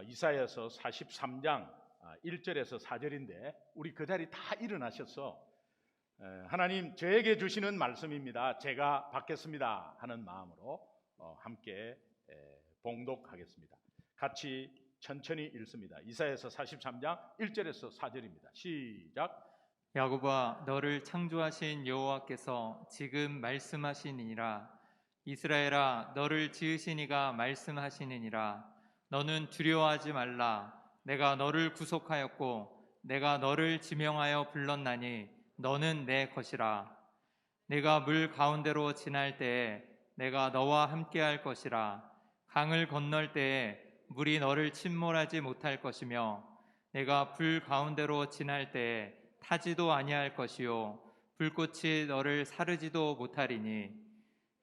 이사야서 43장 1절에서 4절인데 우리 그 자리 다 일어나셔서 하나님 저에게 주시는 말씀입니다. 제가 받겠습니다 하는 마음으로 함께 봉독하겠습니다. 같이 천천히 읽습니다. 이사야서 43장 1절에서 4절입니다. 시작. 야곱아, 너를 창조하신 여호와께서 지금 말씀하시니라. 이스라엘아, 너를 지으신 이가 말씀하시느니라. 너는 두려워하지 말라. 내가 너를 구속하였고 내가 너를 지명하여 불렀나니 너는 내 것이라. 내가 물 가운데로 지날 때에 내가 너와 함께할 것이라. 강을 건널 때에 물이 너를 침몰하지 못할 것이며 내가 불 가운데로 지날 때에 타지도 아니할 것이요 불꽃이 너를 사르지도 못하리니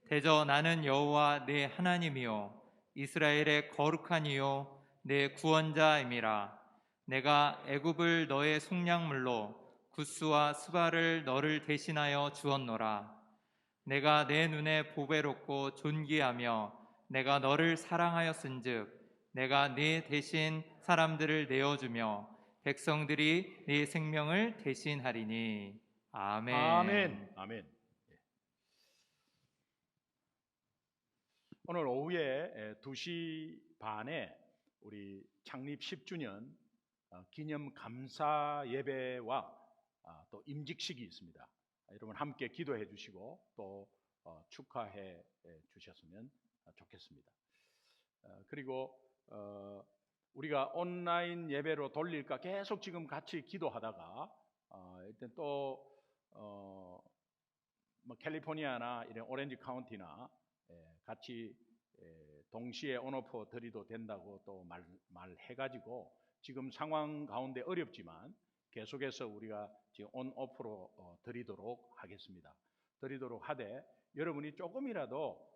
대저 나는 여호와 내 하나님이요 이스라엘의 거룩한 이요 내 구원자임이라. 내가 애굽을 너의 속량물로 구스와 스바를 너를 대신하여 주었노라. 내가 내 눈에 보배롭고 존귀하며 내가 너를 사랑하였은즉 내가 네 대신 사람들을 내어주며 백성들이 네 생명을 대신하리니. 아멘. 아멘. 아멘. 오늘 오후에 2시 반에 우리 창립 10주년 기념 감사 예배와 또 임직식이 있습니다. 여러분 함께 기도해 주시고 또 축하해 주셨으면 좋겠습니다. 그리고 우리가 온라인 예배로 돌릴까 계속 지금 같이 기도하다가 일단 또 뭐 캘리포니아나 이런 오렌지 카운티나 같이 동시에 온오프 드리도 된다고 또 말해가지고 지금 상황 가운데 어렵지만 계속해서 우리가 지금 온오프로 드리도록 하겠습니다. 드리도록 하되 여러분이 조금이라도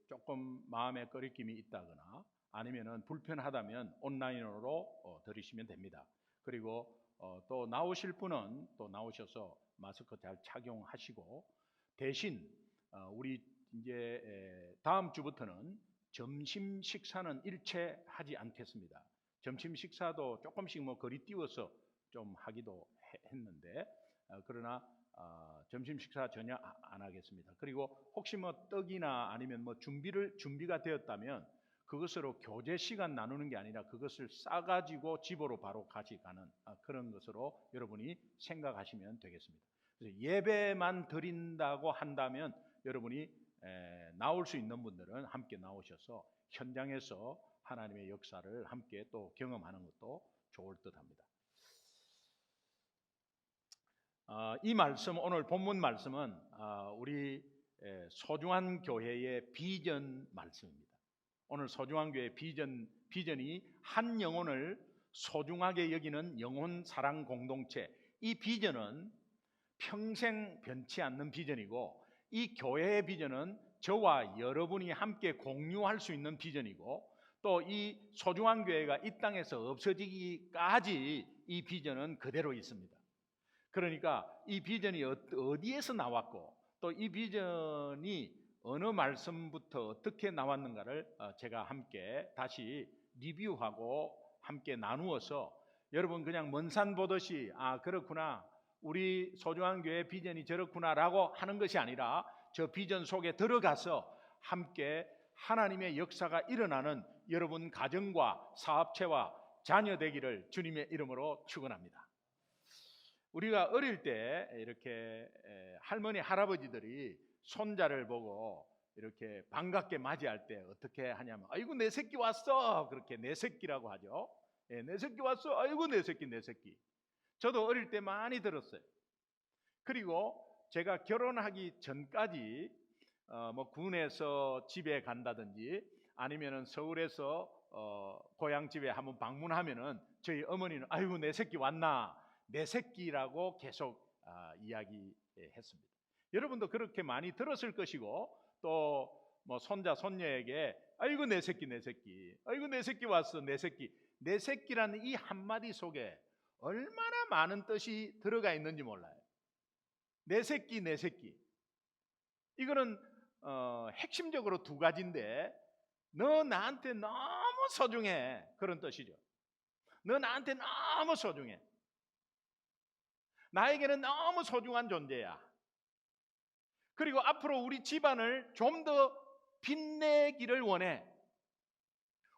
조금 마음에 꺼리낌이 있다거나 아니면은 불편하다면 온라인으로 드리시면 됩니다. 그리고 또 나오실 분은 또 나오셔서 마스크 잘 착용하시고 대신 우리 이제 다음 주부터는 점심 식사는 일체 하지 않겠습니다. 점심 식사도 조금씩 거리 띄워서 좀 하기도 했는데 그러나 점심 식사 전혀 안 하겠습니다. 그리고 혹시 떡이나 아니면 준비가 되었다면 그것으로 교제 시간 나누는 게 아니라 그것을 싸가지고 집으로 바로 가져가는 그런 것으로 여러분이 생각하시면 되겠습니다. 그래서 예배만 드린다고 한다면 여러분이 나올 수 있는 분들은 함께 나오셔서 현장에서 하나님의 역사를 함께 또 경험하는 것도 좋을 듯합니다. 이 말씀, 오늘 본문 말씀은 우리 소중한 교회의 비전 말씀입니다. 오늘 소중한 교회의 비전이 한 영혼을 소중하게 여기는 영혼 사랑 공동체. 이 비전은 평생 변치 않는 비전이고 이 교회의 비전은 저와 여러분이 함께 공유할 수 있는 비전이고 또 이 소중한 교회가 이 땅에서 없어지기까지 이 비전은 그대로 있습니다. 그러니까 이 비전이 어디에서 나왔고 또 이 비전이 어느 말씀부터 어떻게 나왔는가를 제가 함께 다시 리뷰하고 함께 나누어서 여러분 그냥 먼 산 보듯이 그렇구나 우리 소중한 교회 비전이 저렇구나라고 하는 것이 아니라 저 비전 속에 들어가서 함께 하나님의 역사가 일어나는 여러분 가정과 사업체와 자녀 되기를 주님의 이름으로 축원합니다. 우리가 어릴 때 이렇게 할머니 할아버지들이 손자를 보고 이렇게 반갑게 맞이할 때 어떻게 하냐면 아이고 내 새끼 왔어 그렇게 내 새끼라고 하죠. 내 새끼 왔어 아이고 내 새끼 내 새끼. 저도 어릴 때 많이 들었어요. 그리고 제가 결혼하기 전까지 군에서 집에 간다든지 아니면은 서울에서 고향 집에 한번 방문하면은 저희 어머니는 아이고 내 새끼 왔나 내 새끼라고 계속 이야기했습니다. 여러분도 그렇게 많이 들었을 것이고 또 손자 손녀에게 아이고 내 새끼 내 새끼 아이고 내 새끼 왔어 내 새끼라는 이 한마디 속에 얼마나 많은 뜻이 들어가 있는지 몰라요. 내 새끼 내 새끼 이거는 핵심적으로 두 가지인데 너 나한테 너무 너무 소중해. 그런 뜻이죠. 너 나한테 너무 소중해. 나에게는 너무 소중한 존재야. 그리고 앞으로 우리 집안을 좀 더 빛내기를 원해.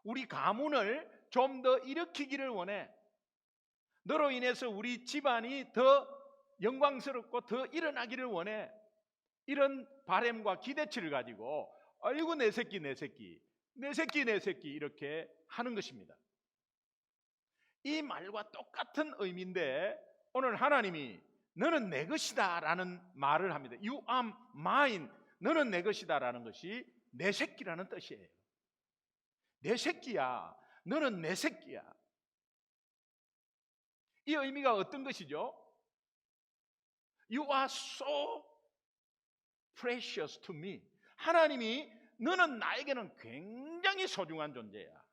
우리 가문을 좀 더 일으키기를 원해. 너로 인해서 우리 집안이 더 영광스럽고 더 일어나기를 원해. 이런 바람과 기대치를 가지고 아이고 내 새끼 내 새끼 내 새끼 내 새끼 이렇게 하는 것입니다. 이 말과 똑같은 의미인데 오늘 하나님이 너는 내 것이다 라는 말을 합니다. You are mine. 너는 내 것이다 라는 것이 내 새끼라는 뜻이에요. 내 새끼야. 너는 내 새끼야. 이 의미가 어떤 것이죠? You are so precious to me. 하나님이 너는 나에게는 굉장히 소중한 존재야.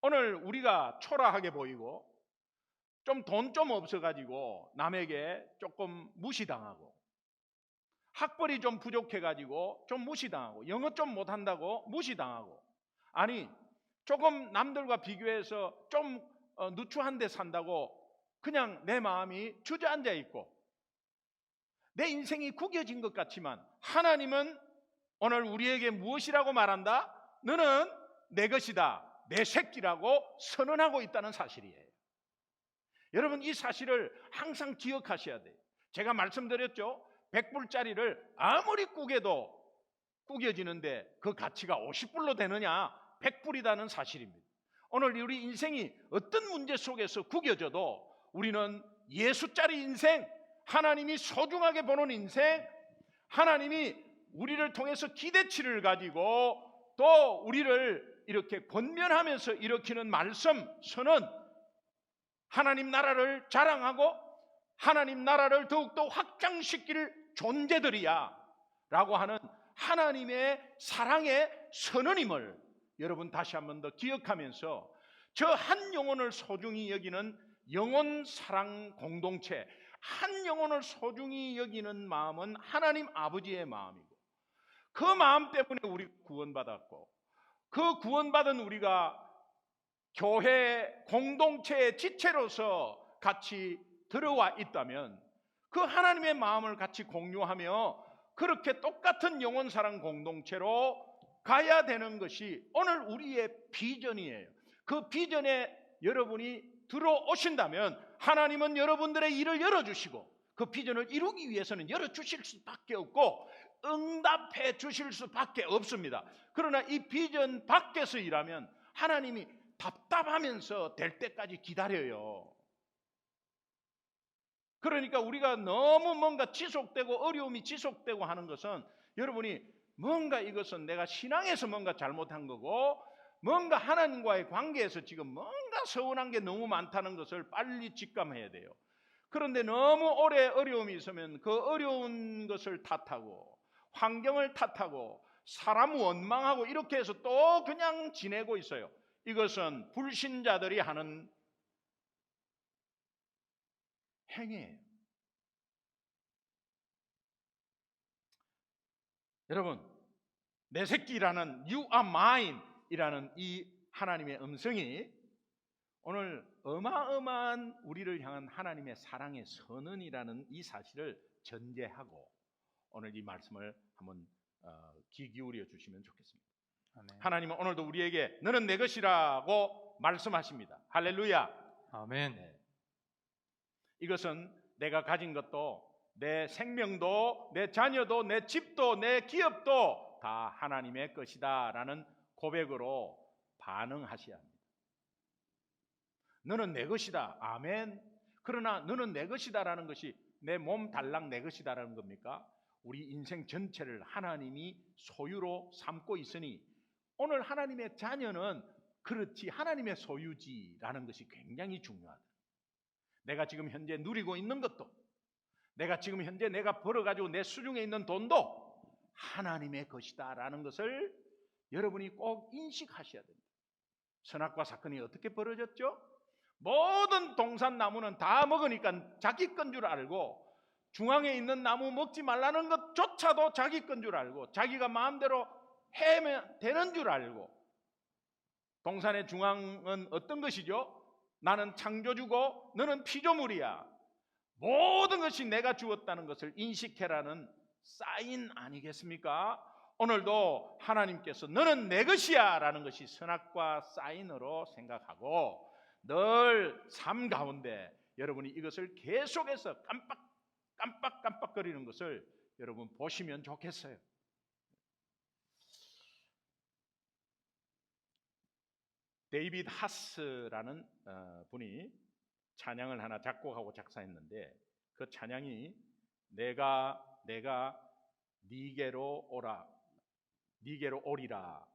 오늘 우리가 초라하게 보이고 좀 돈 좀 없어가지고 남에게 조금 무시당하고 학벌이 좀 부족해가지고 좀 무시당하고 영어 좀 못한다고 무시당하고 아니 조금 남들과 비교해서 좀 누추한 데 산다고 그냥 내 마음이 주저앉아 있고 내 인생이 구겨진 것 같지만 하나님은 오늘 우리에게 무엇이라고 말한다? 너는 내 것이다. 내 새끼라고 선언하고 있다는 사실이에요. 여러분 이 사실을 항상 기억하셔야 돼요. 제가 말씀드렸죠. 100불짜리를 아무리 구겨도 구겨지는데 그 가치가 50불로 되느냐? 100불이라는 사실입니다. 오늘 우리 인생이 어떤 문제 속에서 구겨져도 우리는 예수짜리 인생, 하나님이 소중하게 보는 인생, 하나님이 우리를 통해서 기대치를 가지고 또 우리를 이렇게 권면하면서 일으키는 말씀, 선언, 하나님 나라를 자랑하고 하나님 나라를 더욱더 확장시킬 존재들이야 라고 하는 하나님의 사랑의 선언임을 여러분 다시 한 번 더 기억하면서 저 한 영혼을 소중히 여기는 영혼 사랑 공동체, 한 영혼을 소중히 여기는 마음은 하나님 아버지의 마음이고 그 마음 때문에 우리 구원받았고 그 구원받은 우리가 교회 공동체의 지체로서 같이 들어와 있다면 그 하나님의 마음을 같이 공유하며 그렇게 똑같은 영혼 사랑 공동체로 가야 되는 것이 오늘 우리의 비전이에요. 그 비전에 여러분이 들어오신다면 하나님은 여러분들의 일을 열어주시고 그 비전을 이루기 위해서는 열어주실 수밖에 없고 응답해 주실 수밖에 없습니다. 그러나 이 비전 밖에서 일하면 하나님이 답답하면서 될 때까지 기다려요. 그러니까 우리가 너무 뭔가 지속되고 어려움이 지속되고 하는 것은 여러분이 뭔가 이것은 내가 신앙에서 뭔가 잘못한 거고 뭔가 하나님과의 관계에서 지금 뭔가 서운한 게 너무 많다는 것을 빨리 직감해야 돼요. 그런데 너무 오래 어려움이 있으면 그 어려운 것을 탓하고 환경을 탓하고 사람 원망하고 이렇게 해서 또 그냥 지내고 있어요. 이것은 불신자들이 하는 행위예요. 여러분, 내 새끼라는 You are mine 이라는 이 하나님의 음성이 오늘 어마어마한 우리를 향한 하나님의 사랑의 선언이라는 이 사실을 전제하고 오늘 이 말씀을 한번 귀 기울여 주시면 좋겠습니다. 아멘. 하나님은 오늘도 우리에게 너는 내 것이라고 말씀하십니다. 할렐루야. 아멘. 네. 이것은 내가 가진 것도 내 생명도 내 자녀도 내 집도 내 기업도 다 하나님의 것이다 라는 고백으로 반응하셔야 합니다. 너는 내 것이다. 아멘. 그러나 너는 내 것이다 라는 것이 내 몸 달랑 내 것이다 라는 겁니까? 우리 인생 전체를 하나님이 소유로 삼고 있으니 오늘 하나님의 자녀는 그렇지 하나님의 소유지라는 것이 굉장히 중요하다. 내가 지금 현재 누리고 있는 것도 내가 지금 현재 내가 벌어가지고 내 수중에 있는 돈도 하나님의 것이다 라는 것을 여러분이 꼭 인식하셔야 됩니다. 선악과 사건이 어떻게 벌어졌죠? 모든 동산나무는 다 먹으니까 자기 건 줄 알고 중앙에 있는 나무 먹지 말라는 것조차도 자기 건 줄 알고 자기가 마음대로 해면 되는 줄 알고 동산의 중앙은 어떤 것이죠? 나는 창조주고 너는 피조물이야. 모든 것이 내가 주었다는 것을 인식해라는 사인 아니겠습니까? 오늘도 하나님께서 너는 내 것이야 라는 것이 선악과 사인으로 생각하고 늘 삶 가운데 여러분이 이것을 계속해서 깜빡거리는 것을 여러분 보시면 좋겠어요. 데이비드 하스라는 분이 찬양을 하나 작곡하고 작사했는데 그 찬양이 내가 네게로 오리라.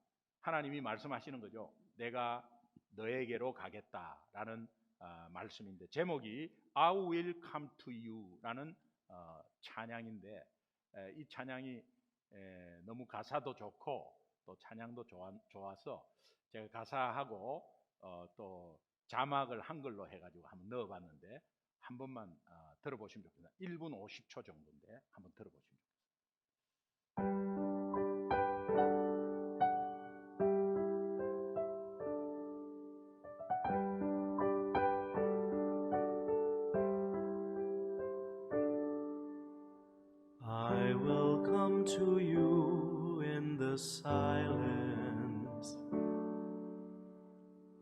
하나님이 말씀하시는 거죠. 내가 너에게로 가겠다라는 말씀인데 제목이 I will come to you라는 찬양인데 이 찬양이 너무 가사도 좋고 또 찬양도 좋아서 제가 가사하고 또 자막을 한글로 해가지고 한번 넣어봤는데 한 번만 들어보시면 좋겠습니다. 1분 50초 정도인데 한번 들어보시면 좋겠습니다. I will come to you in the silence.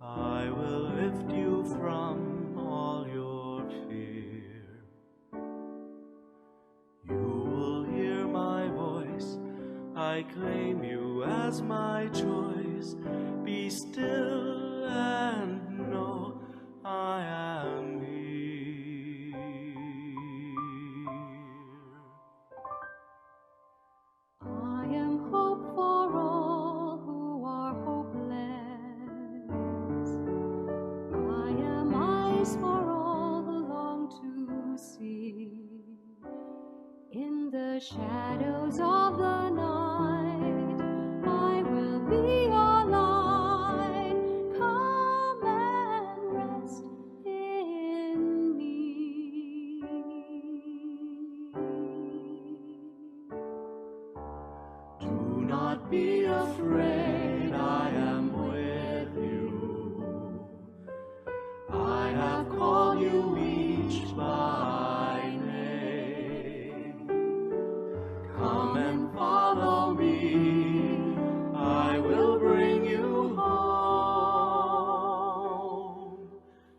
I will lift you from all your fear. You will hear my voice. I claim you as my choice. Be still and know I am here. I am hope for all who are hopeless. I am eyes for all who long to see. In the shadows of the night, I will be your light. Come and rest in me. Do not be afraid, I am with you. I have called you each by name. Come and follow me, I will bring you home.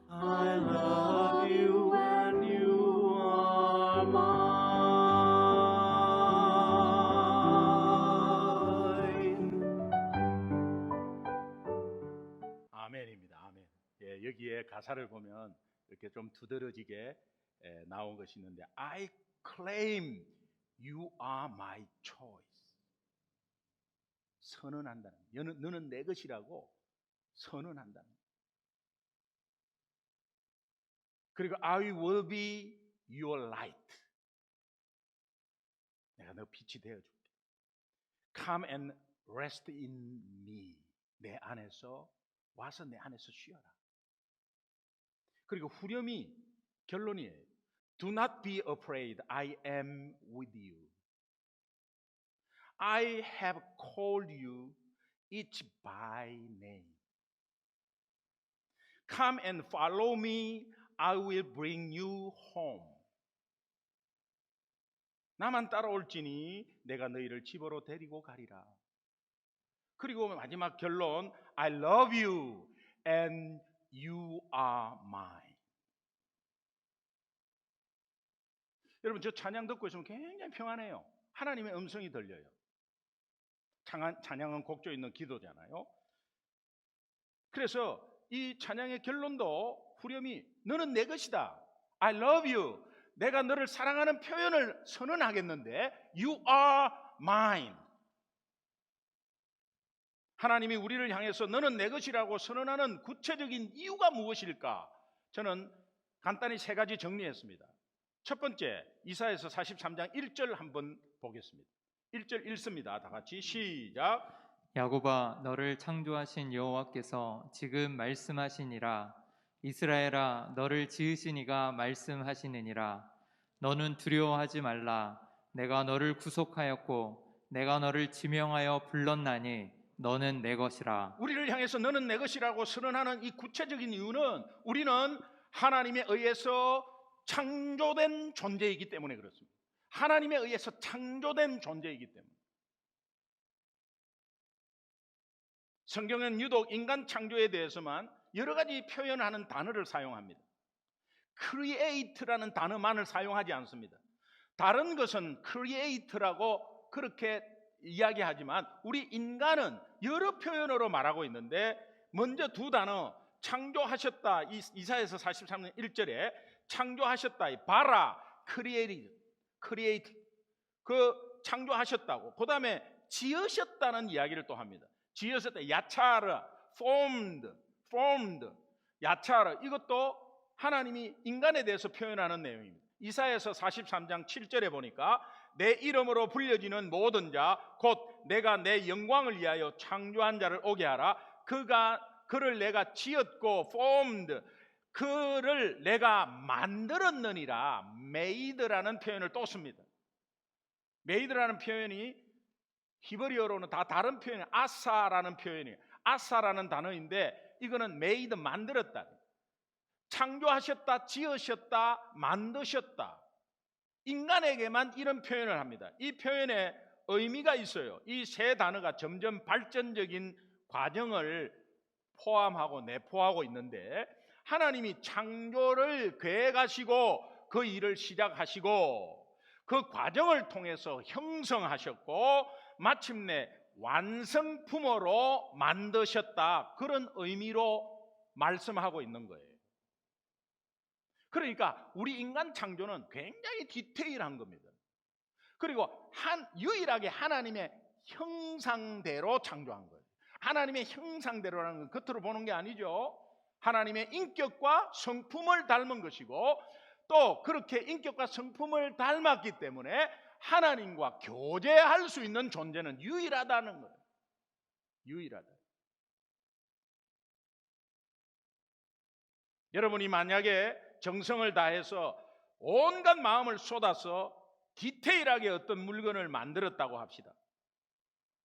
I love you and you are mine. 아멘입니다. 아멘. 예, 여기에 가사를 보면 이렇게 좀 두드러지게 나온 것이 있는데 I claim you are my choice. 선언한다는 너는 내 것이라고 선언한다는. 그리고 I will be your light. 내가 너 빛이 되어줄게. Come and rest in me. 내 안에서 와서 내 안에서 쉬어라. 그리고 후렴이 결론이에요. Do not be afraid. I am with you. I have called you each by name. Come and follow me. I will bring you home. 나만 따라올지니 내가 너희를 집으로 데리고 가리라. 그리고 마지막 결론 I love you and you are mine. 여러분 저 찬양 듣고 있으면 굉장히 평안해요. 하나님의 음성이 들려요. 찬양은 곡조 있는 기도잖아요. 그래서 이 찬양의 결론도 후렴이 너는 내 것이다. I love you. 내가 너를 사랑하는 표현을 선언하겠는데 You are mine. 하나님이 우리를 향해서 너는 내 것이라고 선언하는 구체적인 이유가 무엇일까? 저는 간단히 세 가지 정리했습니다. 첫 번째, 이사야서 43장 1절 한번 보겠습니다. 1절 읽습니다. 다 같이 시작. 야곱아 너를 창조하신 여호와께서 지금 말씀하시니라. 이스라엘아 너를 지으신 이가 말씀하시느니라. 너는 두려워하지 말라. 내가 너를 구속하였고 내가 너를 지명하여 불렀나니 너는 내 것이라. 우리를 향해서 너는 내 것이라고 선언하는 이 구체적인 이유는 우리는 하나님에 의해서 창조된 존재이기 때문에 그렇습니다. 하나님에 의해서 창조된 존재이기 때문에. 성경은 유독 인간 창조에 대해서만 여러 가지 표현하는 단어를 사용합니다. create라는 단어만을 사용하지 않습니다. 다른 것은 create라고 그렇게 이야기하지만 우리 인간은 여러 표현으로 말하고 있는데, 먼저 두 단어, 창조하셨다, 이사야서 43년 1절에 창조하셨다, 바라, create, 그 창조하셨다고. 그 다음에 지으셨다는 이야기를 또 합니다. 지으셨다, 야차르, formed, 야차르, 이것도 하나님이 인간에 대해서 표현하는 내용입니다. 이사야서 43장 7절에 보니까 내 이름으로 불려지는 모든 자 곧 내가 내 영광을 위하여 창조한 자를 오게 하라. 그를 내가 지었고 formed, 그를 내가 만들었느니라. made라는 표현을 또 씁니다. made라는 표현이 히브리어로는 다 다른 표현이에요. 아사라는 표현이에요. 아사라는 단어인데 이거는 made, 만들었다, 창조하셨다, 지으셨다, 만드셨다. 인간에게만 이런 표현을 합니다. 이 표현에 의미가 있어요. 이 세 단어가 점점 발전적인 과정을 포함하고 내포하고 있는데, 하나님이 창조를 계획하시고 그 일을 시작하시고 그 과정을 통해서 형성하셨고 마침내 완성품으로 만드셨다, 그런 의미로 말씀하고 있는 거예요. 그러니까 우리 인간 창조는 굉장히 디테일한 겁니다. 그리고 유일하게 하나님의 형상대로 창조한 거예요. 하나님의 형상대로라는 건 겉으로 보는 게 아니죠. 하나님의 인격과 성품을 닮은 것이고, 또 그렇게 인격과 성품을 닮았기 때문에 하나님과 교제할 수 있는 존재는 유일하다는 거예요. 유일하다. 여러분이 만약에 정성을 다해서 온갖 마음을 쏟아서 디테일하게 어떤 물건을 만들었다고 합시다.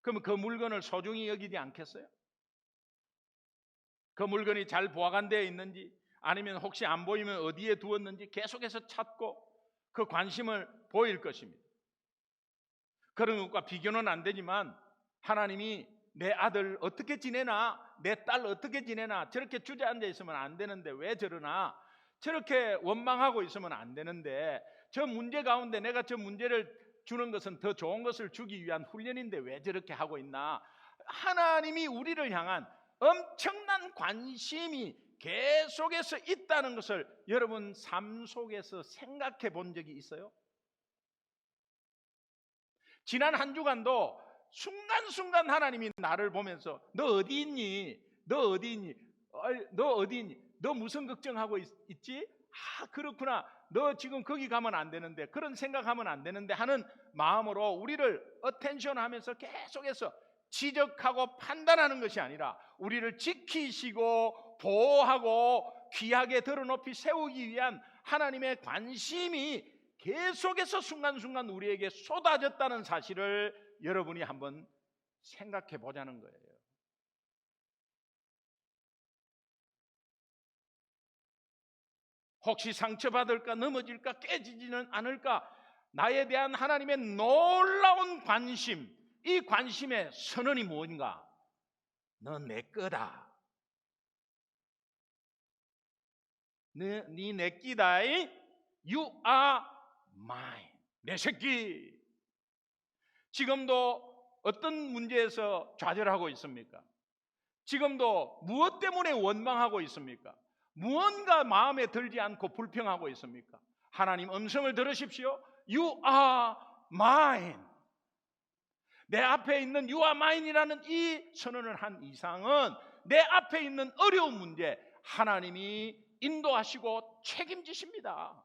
그러면 그 물건을 소중히 여기지 않겠어요? 그 물건이 잘 보관되어 있는지, 아니면 혹시 안 보이면 어디에 두었는지 계속해서 찾고 그 관심을 보일 것입니다. 그런 것과 비교는 안 되지만 하나님이 내 아들 어떻게 지내나, 내 딸 어떻게 지내나, 저렇게 주저앉아 있으면 안 되는데 왜 저러나, 저렇게 원망하고 있으면 안 되는데, 저 문제 가운데 내가 저 문제를 주는 것은 더 좋은 것을 주기 위한 훈련인데 왜 저렇게 하고 있나. 하나님이 우리를 향한 엄청난 관심이 계속해서 있다는 것을 여러분 삶 속에서 생각해 본 적이 있어요? 지난 한 주간도 순간순간 하나님이 나를 보면서 너 어디 있니? 너 어디 있니? 너 어디 있니? 너 무슨 걱정하고 있지? 아, 그렇구나. 너 지금 거기 가면 안 되는데, 그런 생각하면 안 되는데 하는 마음으로 우리를 어텐션하면서 계속해서 지적하고 판단하는 것이 아니라 우리를 지키시고 보호하고 귀하게 들어높이 세우기 위한 하나님의 관심이 계속해서 순간순간 우리에게 쏟아졌다는 사실을 여러분이 한번 생각해 보자는 거예요. 혹시 상처받을까, 넘어질까, 깨지지는 않을까, 나에 대한 하나님의 놀라운 관심, 이 관심의 선언이 뭔가? 넌 내 거다. 네 내 끼다. You are mine. 내 새끼. 지금도 어떤 문제에서 좌절하고 있습니까? 지금도 무엇 때문에 원망하고 있습니까? 무언가 마음에 들지 않고 불평하고 있습니까? 하나님 음성을 들으십시오. You are mine. 내 앞에 있는 You are mine이라는 이 선언을 한 이상은 내 앞에 있는 어려운 문제 하나님이 인도하시고 책임지십니다.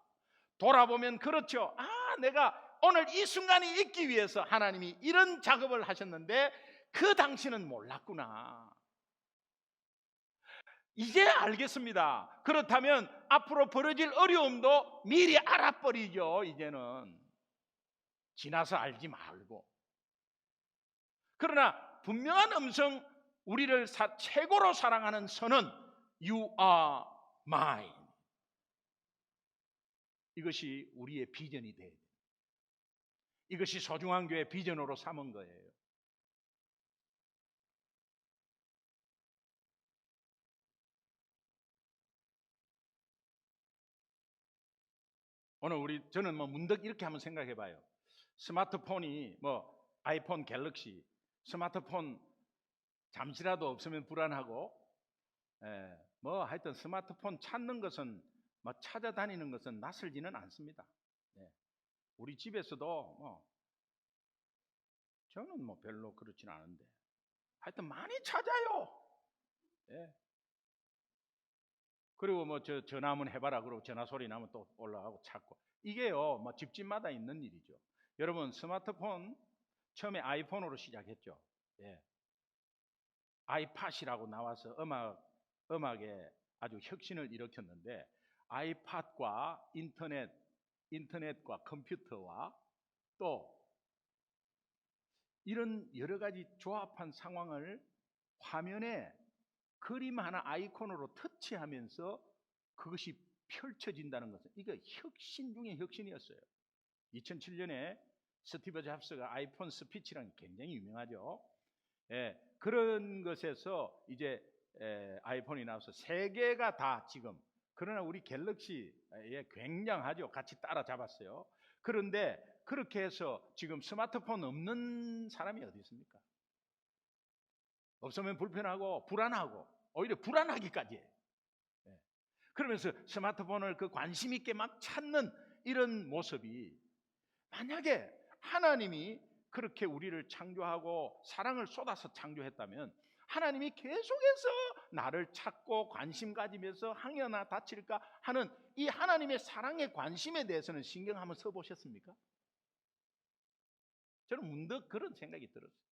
돌아보면 그렇죠. 내가 오늘 이 순간이 있기 위해서 하나님이 이런 작업을 하셨는데 그 당시는 몰랐구나. 이제 알겠습니다. 그렇다면 앞으로 벌어질 어려움도 미리 알아버리죠. 이제는 지나서 알지 말고. 그러나 분명한 음성, 우리를 최고로 사랑하는 선은 You are mine. 이것이 우리의 비전이 돼야 돼요. 이것이 소중한 교회 비전으로 삼은 거예요. 오늘 저는 문득 이렇게 한번 생각해 봐요. 스마트폰이 아이폰 갤럭시, 스마트폰 잠시라도 없으면 불안하고, 하여튼 스마트폰 찾는 것은, 찾아다니는 것은 낯설지는 않습니다. 우리 집에서도 저는 별로 그렇지는 않은데, 하여튼 많이 찾아요. 그리고 전화 한번 해봐라 그러고 전화 소리 나면 또 올라가고 찾고, 이게요 집집마다 있는 일이죠. 여러분, 스마트폰 처음에 아이폰으로 시작했죠. 아이팟이라고 나와서 음악에 아주 혁신을 일으켰는데, 아이팟과 인터넷과 컴퓨터와 또 이런 여러 가지 조합한 상황을 화면에 그림 하나 아이콘으로 터치하면서 그것이 펼쳐진다는 것은, 이거 혁신 중에 혁신이었어요. 2007년에 스티브 잡스가 아이폰 스피치랑 굉장히 유명하죠. 그런 것에서 이제 아이폰이 나와서 세 개가 다 지금, 그러나 우리 갤럭시에 굉장하죠. 같이 따라잡았어요. 그런데 그렇게 해서 지금 스마트폰 없는 사람이 어디 있습니까? 없으면 불편하고 불안하고 오히려 불안하기까지 해요. 그러면서 스마트폰을 관심 있게 막 찾는 이런 모습이, 만약에 하나님이 그렇게 우리를 창조하고 사랑을 쏟아서 창조했다면, 하나님이 계속해서 나를 찾고 관심 가지면서 항여나 다칠까 하는 이 하나님의 사랑의 관심에 대해서는 신경 한번 써보셨습니까? 저는 문득 그런 생각이 들었어요.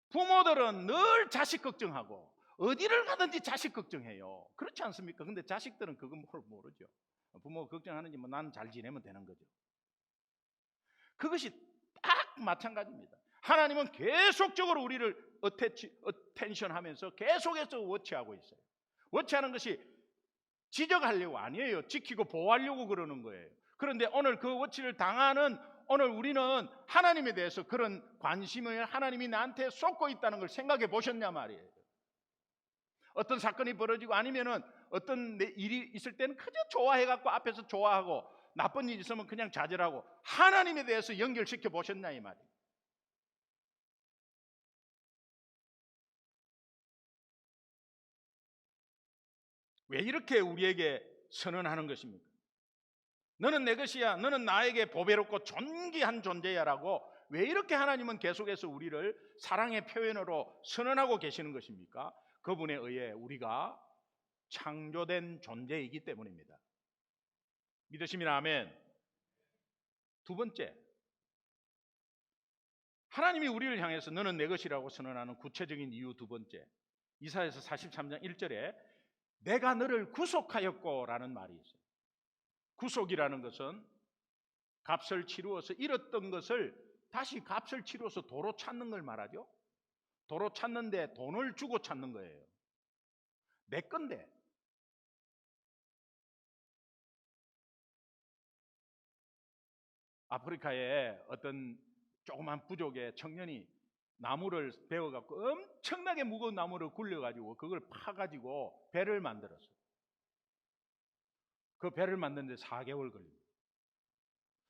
부모들은 늘 자식 걱정하고 어디를 가든지 자식 걱정해요. 그렇지 않습니까? 근데 자식들은 그건 모르죠. 부모 걱정하는지 난 잘 지내면 되는 거죠. 그것이 딱 마찬가지입니다. 하나님은 계속적으로 우리를 어텐션하면서 계속해서 워치하고 있어요. 워치하는 것이 지적하려고 아니에요. 지키고 보호하려고 그러는 거예요. 그런데 오늘 그 워치를 당하는 오늘 우리는 하나님에 대해서 그런 관심을 하나님이 나한테 쏟고 있다는 걸 생각해 보셨냐 말이에요. 어떤 사건이 벌어지고 아니면은 어떤 일이 있을 때는 그저 좋아해갖고 앞에서 좋아하고, 나쁜 일 있으면 그냥 좌절하고, 하나님에 대해서 연결시켜 보셨냐 이 말이에요. 왜 이렇게 우리에게 선언하는 것입니까? 너는 내 것이야, 너는 나에게 보배롭고 존귀한 존재야 라고 왜 이렇게 하나님은 계속해서 우리를 사랑의 표현으로 선언하고 계시는 것입니까? 그분에 의해 우리가 창조된 존재이기 때문입니다. 믿으시면 아멘. 두 번째, 하나님이 우리를 향해서 너는 내 것이라고 선언하는 구체적인 이유 두 번째, 이사야서 43장 1절에 내가 너를 구속하였고 라는 말이 있어요. 구속이라는 것은 값을 치루어서 잃었던 것을 다시 값을 치루어서 도로 찾는 걸 말하죠. 도로 찾는데 돈을 주고 찾는 거예요. 내 건데. 아프리카에 어떤 조그만 부족의 청년이 나무를 베어갖고 엄청나게 무거운 나무를 굴려가지고 그걸 파가지고 배를 만들었어요. 그 배를 만드는데 4개월 걸립니다.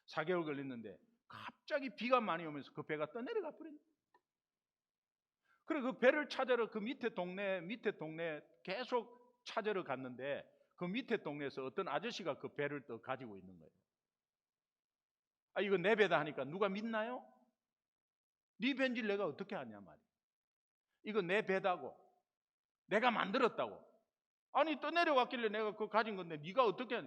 4개월 걸렸는데 갑자기 비가 많이 오면서 그 배가 떠내려가 버립니다. 그래서 그 배를 찾으러 그 밑에 동네 계속 찾으러 갔는데, 그 밑에 동네에서 어떤 아저씨가 그 배를 또 가지고 있는 거예요. 이거 내 배다 하니까 누가 믿나요? 네 배인지 내가 어떻게 아냐 말이야. 이거 내 배다고, 내가 만들었다고. 아니 떠내려왔길래 내가 그거 가진 건데 네가 어떻게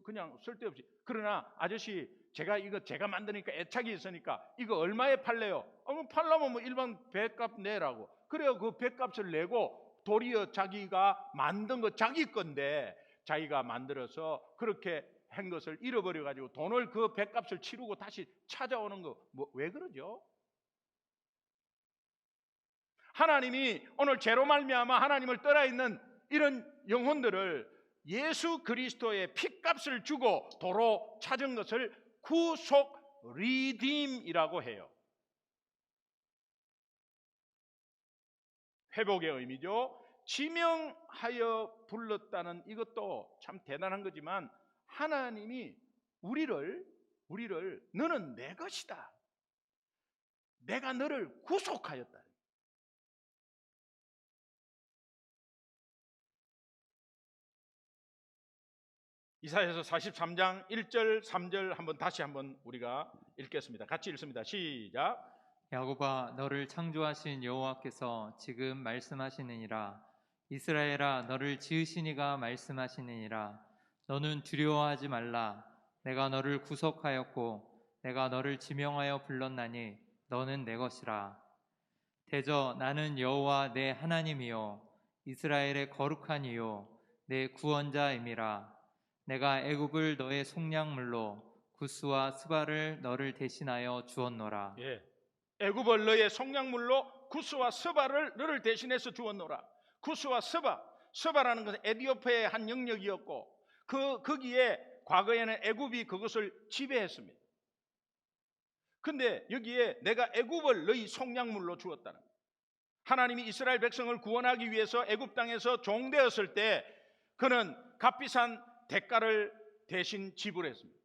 그냥 쓸데없이. 그러나 아저씨, 제가 만드니까 애착이 있으니까 이거 얼마에 팔래요? 팔려면 일반 배값 내라고. 그래요. 그 배값을 내고 도리어 자기가 만든 거 자기 건데 자기가 만들어서 그렇게 한 것을 잃어버려 가지고 돈을 그 뱃값을 치르고 다시 찾아오는 거 왜 그러죠? 하나님이 오늘 죄로 말미암아 하나님을 떠나 있는 이런 영혼들을 예수 그리스도의 핏값을 주고 도로 찾은 것을 구속 리딤이라고 해요. 회복의 의미죠. 지명하여 불렀다는 이것도 참 대단한 거지만 하나님이 우리를 너는 내 것이다. 내가 너를 구속하였다. 이사야서 43장 1절 3절 다시 한번 우리가 읽겠습니다. 같이 읽습니다. 시작. 야곱아 너를 창조하신 여호와께서 지금 말씀하시느니라. 이스라엘아 너를 지으신 이가 말씀하시느니라. 너는 두려워하지 말라. 내가 너를 구속하였고 내가 너를 지명하여 불렀나니 너는 내 것이라. 대저 나는 여호와 내 하나님이요 이스라엘의 거룩한 이요 내 구원자임이라. 내가 애굽을 너의 속량물로 구스와 스바를 너를 대신하여 주었노라. 예. 애굽을 너의 속량물로 구스와 스바를 너를 대신해서 주었노라. 구스와 스바라는 것은 에티오피아의 한 영역이었고 거기에 과거에는 애굽이 그것을 지배했습니다. 근데 여기에 내가 애굽을 너희 속량물로 주었다는 거예요. 하나님이 이스라엘 백성을 구원하기 위해서 애굽 땅에서 종되었을 때 그는 값비싼 대가를 대신 지불했습니다.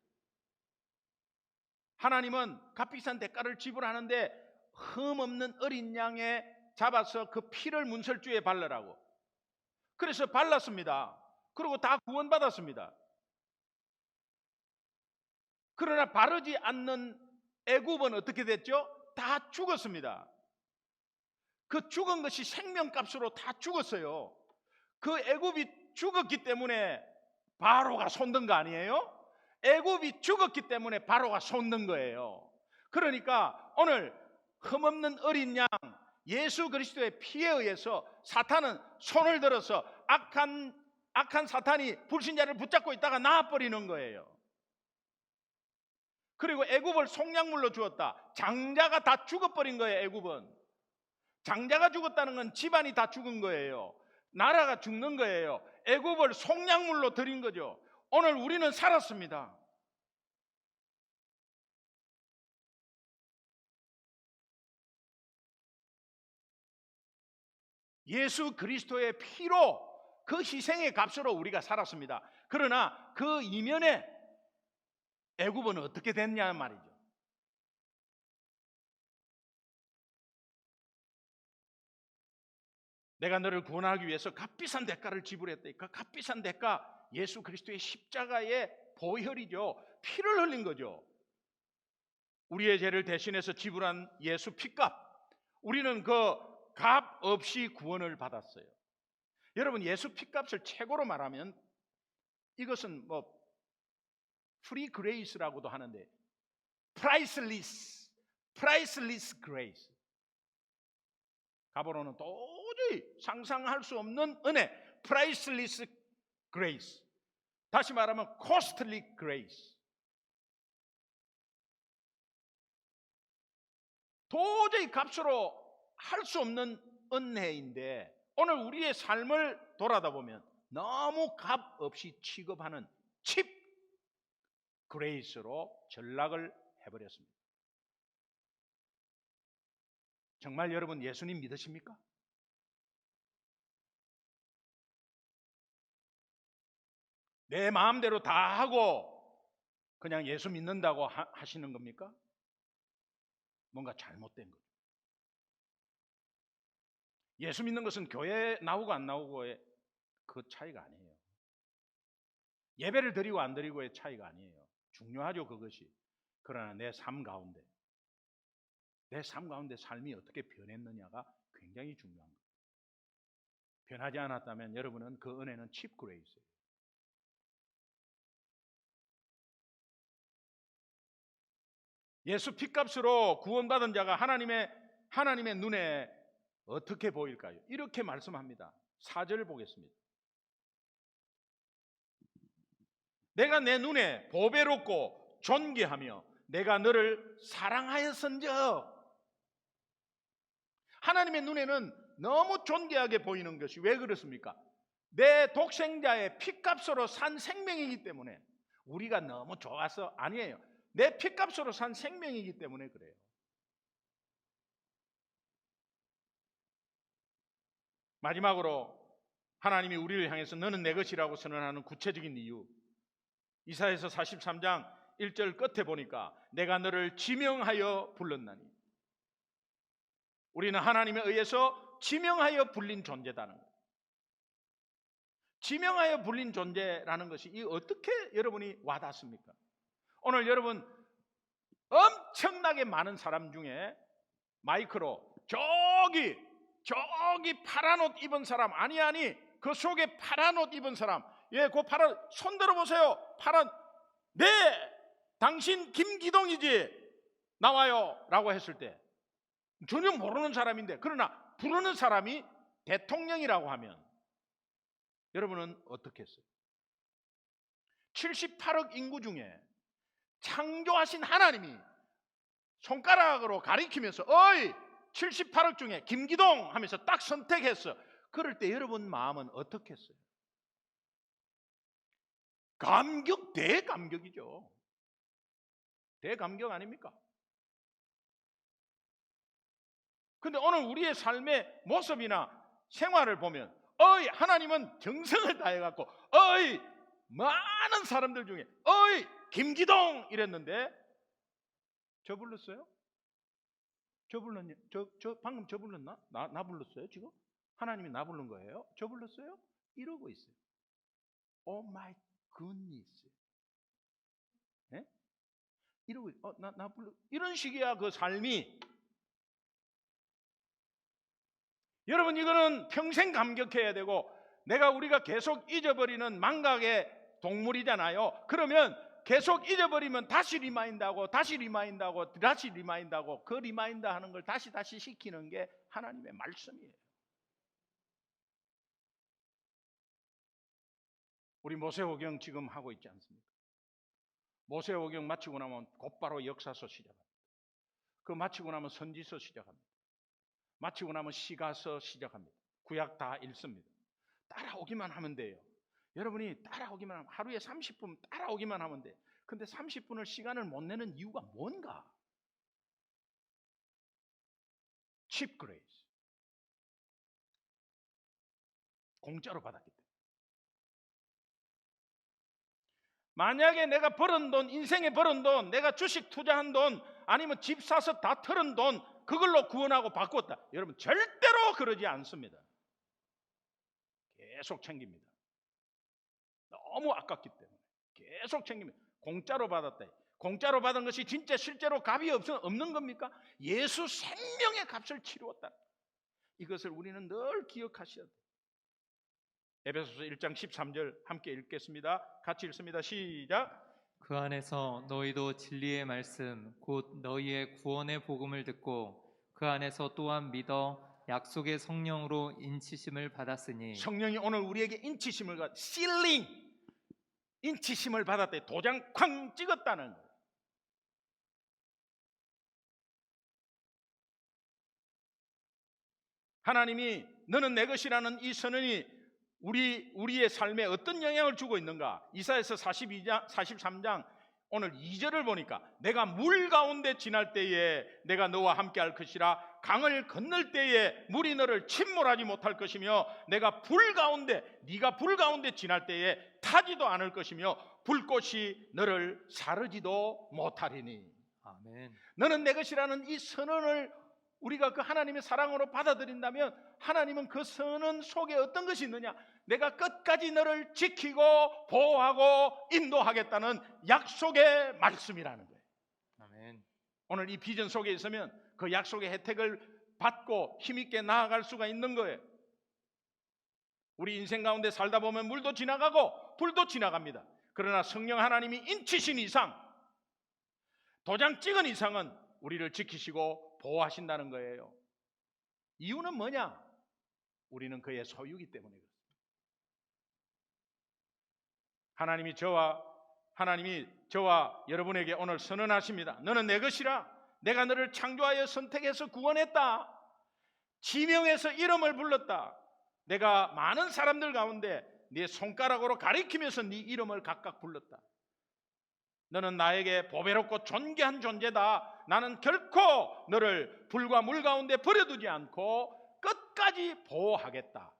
하나님은 값비싼 대가를 지불하는데 흠없는 어린 양에 잡아서 그 피를 문설주에 바르라고. 그래서 발랐습니다. 그리고 다 구원받았습니다. 그러나 바르지 않는 애굽은 어떻게 됐죠? 다 죽었습니다. 그 죽은 것이 생명값으로 다 죽었어요. 그 애굽이 죽었기 때문에 바로가 손든 거 아니에요? 애굽이 죽었기 때문에 바로가 손든 거예요. 그러니까 오늘 흠없는 어린 양 예수 그리스도의 피에 의해서 사탄은 손을 들어서 악한 사탄이 불신자를 붙잡고 있다가 나와버리는 거예요. 그리고 애굽을 속량물로 주었다. 장자가 다 죽어버린 거예요. 애굽은 장자가 죽었다는 건 집안이 다 죽은 거예요. 나라가 죽는 거예요. 애굽을 속량물로 드린 거죠. 오늘 우리는 살았습니다. 예수 그리스도의 피로 그 희생의 값으로 우리가 살았습니다. 그러나 그 이면에 애굽은 어떻게 됐냐 말이죠. 내가 너를 구원하기 위해서 값비싼 대가를 지불했다. 그 값비싼 대가 예수 그리스도의 십자가의 보혈이죠. 피를 흘린 거죠. 우리의 죄를 대신해서 지불한 예수 피값. 우리는 그 값 없이 구원을 받았어요. 여러분 예수 피값을 최고로 말하면 이것은 뭐 free grace라고도 하는데 priceless grace. 가보로는 도저히 상상할 수 없는 은혜, priceless grace. 다시 말하면 costly grace. 도저히 값으로 할 수 없는 은혜인데 오늘 우리의 삶을 돌아다 보면 너무 값 없이 취급하는 칩 그레이스로 전락을 해버렸습니다. 정말 여러분 예수님 믿으십니까? 내 마음대로 다 하고 그냥 예수 믿는다고 하시는 겁니까? 뭔가 잘못된 거죠. 예수 믿는 것은 교회 나오고 안 나오고의 그 차이가 아니에요. 예배를 드리고 안 드리고의 차이가 아니에요. 중요하죠 그것이. 그러나 내 삶 가운데 삶이 어떻게 변했느냐가 굉장히 중요한 거예요. 변하지 않았다면 여러분은 그 은혜는 칩 그레이스예요. 예수 피값으로 구원받은 자가 하나님의 눈에 어떻게 보일까요? 이렇게 말씀합니다. 4절 보겠습니다. 내가 내 눈에 보배롭고 존귀하며 내가 너를 사랑하였은즉. 하나님의 눈에는 너무 존귀하게 보이는 것이 왜 그렇습니까? 내 독생자의 피값으로 산 생명이기 때문에. 우리가 너무 좋아서 아니에요. 내 피값으로 산 생명이기 때문에 그래요. 마지막으로 하나님이 우리를 향해서 너는 내 것이라고 선언하는 구체적인 이유, 이사야서 43장 1절 끝에 보니까 내가 너를 지명하여 불렀나니. 우리는 하나님에 의해서 지명하여 불린 존재다는 거예요. 지명하여 불린 존재라는 것이 이 어떻게 여러분이 와닿습니까? 오늘 여러분 엄청나게 많은 사람 중에 마이크로 저기 파란 옷 입은 사람, 아니 그 속에 파란 옷 입은 사람, 예, 그 파란, 손 들어보세요. 파란, 네, 당신 김기동이지, 나와요 라고 했을 때 전혀 모르는 사람인데, 그러나 부르는 사람이 대통령이라고 하면 여러분은 어떻게 했어요? 78억 인구 중에 창조하신 하나님이 손가락으로 가리키면서 어이 78억 중에 김기동 하면서 딱 선택했어. 그럴 때 여러분 마음은 어떻게 했어요? 감격, 대감격이죠. 대감격 아닙니까? 근데 오늘 우리의 삶의 모습이나 생활을 보면 어이 하나님은 정성을 다해갖고 어이 많은 사람들 중에 어이 김기동 이랬는데 저 불렀어요? 저 불렀냐? 저 방금 저 불렀나? 나 불렀어요 지금? 하나님이 나 부른 거예요? 저 불렀어요? 이러고 있어요. 오 마이 굿니스. 네? 이러고 나 불러, 이런 식이야 그 삶이. 여러분 이거는 평생 감격해야 되고, 우리가 계속 잊어버리는 망각의 동물이잖아요. 그러면 계속 잊어버리면 다시 리마인드하고 그 리마인드 하는 걸 다시 시키는 게 하나님의 말씀이에요. 우리 모세오경 지금 하고 있지 않습니까? 모세오경 마치고 나면 곧바로 역사서 시작합니다. 그 마치고 나면 선지서 시작합니다. 마치고 나면 시가서 시작합니다. 구약 다 읽습니다. 따라오기만 하면 돼요. 여러분이 따라오기만 하면, 하루에 30분 따라오기만 하면 돼. 근데 30분을 시간을 못 내는 이유가 뭔가? cheap grace. 공짜로 받았기 때문에. 만약에 내가 벌은 돈, 인생에 벌은 돈, 내가 주식 투자한 돈, 아니면 집 사서 다 털은 돈, 그걸로 구원하고 바꿨다. 여러분 절대로 그러지 않습니다. 계속 챙깁니다. 너무 아깝기 때문에 계속 챙깁니다. 공짜로 받았다. 공짜로 받은 것이 진짜 실제로 값이 없는 겁니까? 예수 생명의 값을 치루었다. 이것을 우리는 늘 기억하셔야 돼요. 에베소서 1장 13절 함께 읽겠습니다. 같이 읽습니다. 시작. 그 안에서 너희도 진리의 말씀 곧 너희의 구원의 복음을 듣고 그 안에서 또한 믿어 약속의 성령으로 인치심을 받았으니. 성령이 오늘 우리에게 인치심을 실링, 인치심을 받았대. 도장 쾅 찍었다는 거예요. 하나님이 너는 내 것이라는 이 선언이 우리의 삶에 어떤 영향을 주고 있는가? 이사야서 43장 오늘 2절을 보니까 내가 물 가운데 지날 때에 내가 너와 함께 할 것이라. 강을 건널 때에 물이 너를 침몰하지 못할 것이며 내가 네가 불 가운데 지날 때에 타지도 않을 것이며 불꽃이 너를 사르지도 못하리니. 아멘. 너는 내 것이라는 이 선언을 우리가 그 하나님의 사랑으로 받아들인다면 하나님은 그 선언 속에 어떤 것이 있느냐? 내가 끝까지 너를 지키고 보호하고 인도하겠다는 약속의 말씀이라는 거예요. 아멘. 오늘 이 비전 속에 있으면 그 약속의 혜택을 받고 힘있게 나아갈 수가 있는 거예요. 우리 인생 가운데 살다 보면 물도 지나가고 불도 지나갑니다. 그러나 성령 하나님이 인치신 이상, 도장 찍은 이상은 우리를 지키시고 보호하신다는 거예요. 이유는 뭐냐? 우리는 그의 소유이기 때문에 그렇습니다. 하나님이 저와 하나님이 저와 여러분에게 오늘 선언하십니다. 너는 내 것이라. 내가 너를 창조하여 선택해서 구원했다. 지명해서 이름을 불렀다. 내가 많은 사람들 가운데 네 손가락으로 가리키면서 네 이름을 각각 불렀다. 너는 나에게 보배롭고 존귀한 존재다. 나는 결코 너를 불과 물 가운데 버려두지 않고 끝까지 보호하겠다.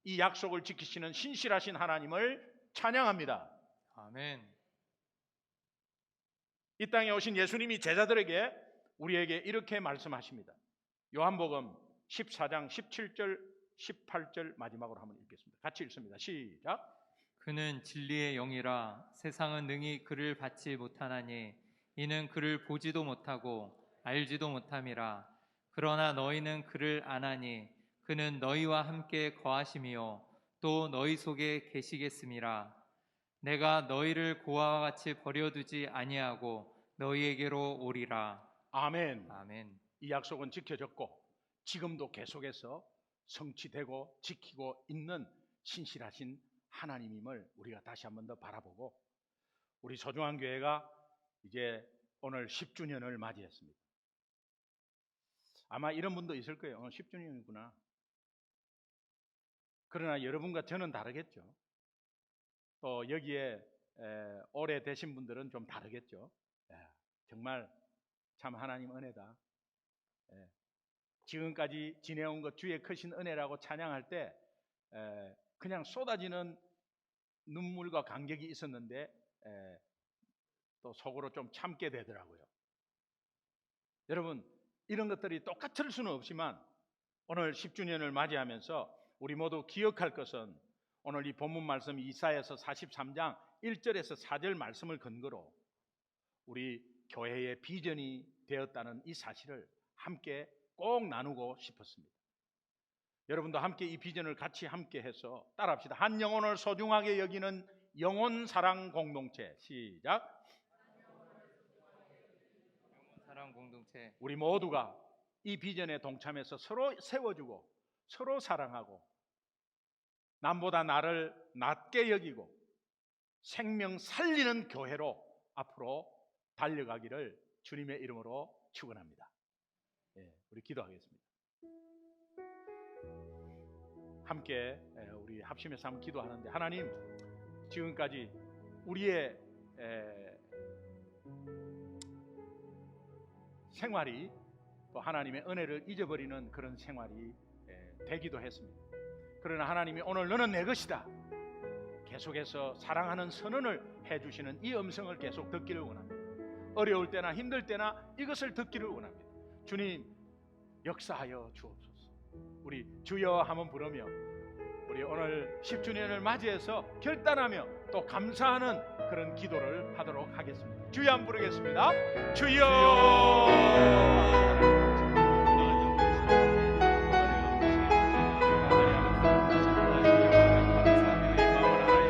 이 약속을 지키시는 신실하신 하나님을 찬양합니다. 아멘. 이 땅에 오신 예수님이 제자들에게 우리에게 이렇게 말씀하십니다. 요한복음 14장 17절 18절 마지막으로 한번 읽겠습니다. 같이 읽습니다. 시작. 그는 진리의 영이라 세상은 능히 그를 받지 못하나니 이는 그를 보지도 못하고 알지도 못함이라. 그러나 너희는 그를 아나니 그는 너희와 함께 거하심이요 또 너희 속에 계시겠음이라. 내가 너희를 고아와 같이 버려두지 아니하고 너희에게로 오리라. 아멘. 아멘. 이 약속은 지켜졌고 지금도 계속해서 성취되고 지키고 있는 신실하신 하나님임을 우리가 다시 한 번 더 바라보고, 우리 소중한 교회가 이제 오늘 10주년을 맞이했습니다. 아마 이런 분도 있을 거예요. 오늘 10주년이구나. 그러나 여러분과 저는 다르겠죠. 또 여기에 오래 되신 분들은 좀 다르겠죠. 정말 참 하나님 은혜다. 지금까지 지내온 것 주의 크신 은혜라고 찬양할 때 그냥 쏟아지는 눈물과 감격이 있었는데 또 속으로 좀 참게 되더라고요. 여러분, 이런 것들이 똑같을 수는 없지만 오늘 10주년을 맞이하면서 우리 모두 기억할 것은 오늘 이 본문 말씀 이사야서 43장 1절에서 4절 말씀을 근거로 우리 교회의 비전이 되었다는 이 사실을 함께 꼭 나누고 싶었습니다. 여러분도 함께 이 비전을 같이 함께 해서 따라합시다. 한 영혼을 소중하게 여기는 영혼 사랑 공동체. 시작. 사랑 공동체. 우리 모두가 이 비전에 동참해서 서로 세워주고 서로 사랑하고 남보다 나를 낮게 여기고 생명 살리는 교회로 앞으로 달려가기를 주님의 이름으로 축원합니다. 우리 기도하겠습니다. 함께 우리 합심해서 한번 기도하는데, 하나님, 지금까지 우리의 생활이 또 하나님의 은혜를 잊어버리는 그런 생활이 되기도 했습니다. 그러나 하나님이 오늘 너는 내 것이다 계속해서 사랑하는 선언을 해주시는 이 음성을 계속 듣기를 원합니다. 어려울 때나 힘들 때나 이것을 듣기를 원합니다. 주님, 역사하여 주옵소서. 우리 주여 한번 부르며 우리 오늘 10주년을 맞이해서 결단하며 또 감사하는 그런 기도를 하도록 하겠습니다. 주여 한번 부르겠습니다. 주여.